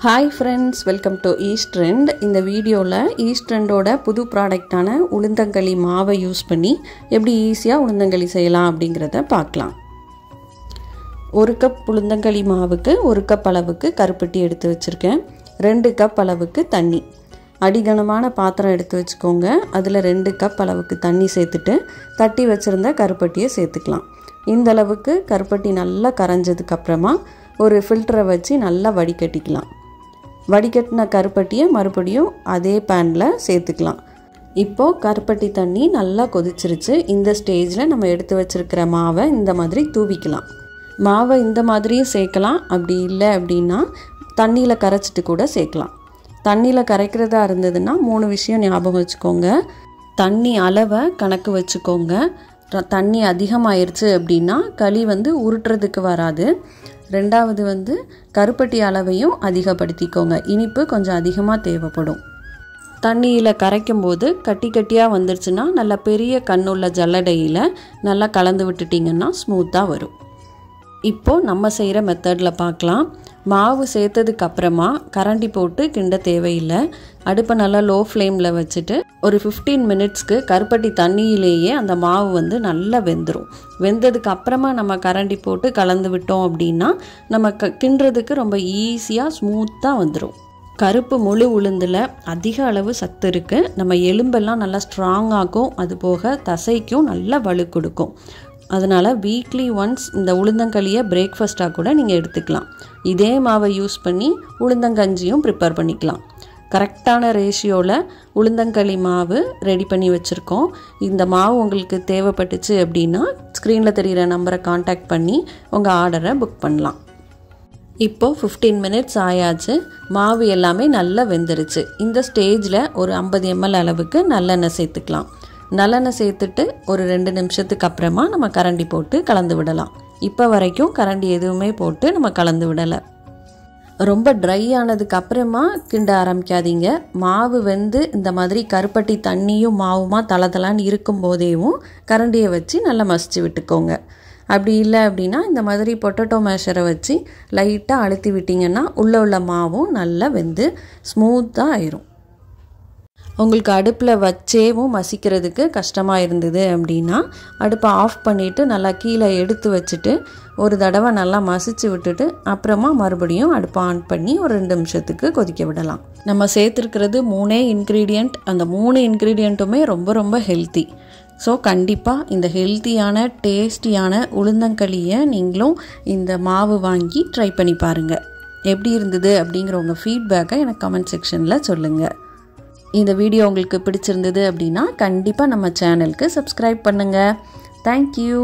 Hi friends, welcome to East Trend. இந்த வீடியோல East Trendோட புது ப்ராடக்ட்டான உளுந்தங்களி மாவை யூஸ் பண்ணி எப்படி ஈஸியா உளுந்தங்களி செய்யலாம் அப்படிங்கறத பார்க்கலாம். 1 கப் உளுந்தங்களி மாவுக்கு 1 கப் அளவுக்கு கருப்பட்டி எடுத்து வச்சிருக்கேன். 2 கப் அளவுக்கு தண்ணி. அடிகனமான பாத்திரம் எடுத்து வச்சுக்கோங்க. அதுல 2 கப் அளவுக்கு தண்ணி சேர்த்துட்டு தட்டி வச்சிருந்த கருப்பட்டியை சேர்த்துக்கலாம். இந்த அளவுக்கு கருப்பட்டி நல்லா கரைஞ்சதுக்கு அப்புறமா ஒரு ஃபில்டரை வச்சு நல்லா வடிகட்டிக்கலாம். வடிகட்டின கருப்பட்டியை மறுபடியும் அதே பேன்ல சேர்த்துக்கலாம். இப்போ கருப்பட்டி தண்ணி நல்லா கொதிச்சிருச்சு. இந்த ஸ்டேஜ்ல நம்ம எடுத்து வச்சிருக்கிற மாவை இந்த மாதிரி தூவிக்கலாம். மாவை இந்த மாதிரியும் சேர்க்கலாம். அப்படி இல்லை அப்படின்னா தண்ணியில கரைச்சிட்டு கூட சேர்க்கலாம். தண்ணியில கரைக்கிறதா இருந்ததுன்னா 3 விஷயம் ஞாபகம் வச்சுக்கோங்க. தண்ணி அளவை கணக்கு வச்சுக்கோங்க. தண்ணி அதிகமாயிருச்சு அப்படின்னா களி உருட்டுறதுக்கு வராது. ரெண்டாவது கருப்பட்டி அளவையும் அதிகப்படுத்திக்கோங்க. இனிப்பு கொஞ்சம் அதிகமாக தேவைப்படும். தண்ணியில் கரைக்கும் போது கட்டி கட்டியாக வந்துருச்சுன்னா நல்லா பெரிய கண்ணுள்ள ஜல்லடையில் நல்லா கலந்து விட்டுட்டிங்கன்னா ஸ்மூத்தாக வரும். இப்போது நம்ம செய்கிற மெத்தடில் பார்க்கலாம். மாவு சேர்த்ததுக்கு அப்புறமா கரண்டி போட்டு கிண்ட தேவையில்லை. அடுப்பை நல்லா லோ ஃப்ளேமில் வச்சுட்டு ஒரு 15 மினிட்ஸ்க்கு கருப்பட்டி தண்ணியிலேயே அந்த மாவு நல்லா வெந்துடும். வெந்ததுக்கு அப்புறமா நம்ம கரண்டி போட்டு கலந்து விட்டோம் அப்படின்னா நம்ம கிண்டுறதுக்கு ரொம்ப ஈஸியாக ஸ்மூத்தாக வந்துடும். கருப்பு முழு உளுந்தில் அதிக அளவு சத்து இருக்குது. நம்ம எலும்பெல்லாம் நல்லா ஸ்ட்ராங் ஆகும். அது போக தசைக்கும் நல்லா வலு கொடுக்கும். அதனால் வீக்லி ஒன்ஸ் இந்த உளுந்தங்களியை பிரேக்ஃபாஸ்ட்டாக கூட நீங்கள் எடுத்துக்கலாம். இதே மாவை யூஸ் பண்ணி உளுந்தங்கஞ்சியும் ப்ரிப்பேர் பண்ணிக்கலாம். கரெக்டான ரேஷியோவில் உளுந்தங்களி மாவு ரெடி பண்ணி வச்சுருக்கோம். இந்த மாவு உங்களுக்கு தேவைப்பட்டுச்சு அப்படின்னா ஸ்க்ரீனில் தெரிகிற நம்பரை காண்டாக்ட் பண்ணி உங்கள் ஆர்டரை புக் பண்ணலாம். இப்போது 15 மினிட்ஸ் ஆயாச்சு. மாவு எல்லாமே நல்லா வெந்துருச்சு. இந்த ஸ்டேஜில் ஒரு 50 ml அளவுக்கு நல்லெண்ணெய் சேர்த்துக்கலாம். நல்லெண்ணெய் சேர்த்துட்டு ஒரு 2 நிமிஷத்துக்கு அப்புறமா நம்ம கரண்டி போட்டு கலந்து விடலாம். இப்போ வரைக்கும் கரண்டி எதுவுமே போட்டு நம்ம கலந்து விடலை. ரொம்ப ட்ரை ஆனதுக்கு அப்புறமா கிண்ட ஆரம்பிக்காதீங்க. மாவு இந்த மாதிரி கருப்பட்டி தண்ணியும் மாவுமா தளதளான்னு இருக்கும் போதேவும் கரண்டியை வச்சு நல்லா மசிச்சு விட்டுக்கோங்க. அப்படி இல்லை அப்படின்னா இந்த மாதிரி பொட்டேட்டோ மேஷரை வச்சு லைட்டாக அழுத்தி விட்டிங்கன்னா உள்ள மாவும் நல்லா வெந்து ஸ்மூத்தாக ஆயிரும். உங்களுக்கு அடுப்பில் வச்சேவும் மசிக்கிறதுக்கு கஷ்டமாக இருந்தது அப்படின்னா அடுப்பை ஆஃப் பண்ணிவிட்டு நல்லா கீழே எடுத்து வச்சுட்டு ஒரு தடவை நல்லா மசிச்சு விட்டுட்டு அப்புறமா மறுபடியும் அடுப்பை ஆன் பண்ணி ஒரு 2 நிமிஷத்துக்கு கொதிக்க விடலாம். நம்ம சேர்த்துருக்கிறது 3 இன்க்ரீடியண்ட். அந்த 3 இன்க்ரீடியண்ட்டுமே ரொம்ப ரொம்ப ஹெல்த்தி. ஸோ கண்டிப்பாக இந்த ஹெல்த்தியான டேஸ்டியான உளுந்தங்களியை நீங்களும் இந்த மாவு வாங்கி ட்ரை பண்ணி பாருங்கள். எப்படி இருந்தது அப்படிங்கிற உங்கள் ஃபீட்பேக்கை எனக்கு கமெண்ட் செக்ஷனில் சொல்லுங்கள். இந்த வீடியோ உங்களுக்கு பிடிச்சிருந்தது அப்படின்னா கண்டிப்பாக நம்ம சேனலுக்கு சப்ஸ்கிரைப் பண்ணுங்கள். தேங்க்யூ.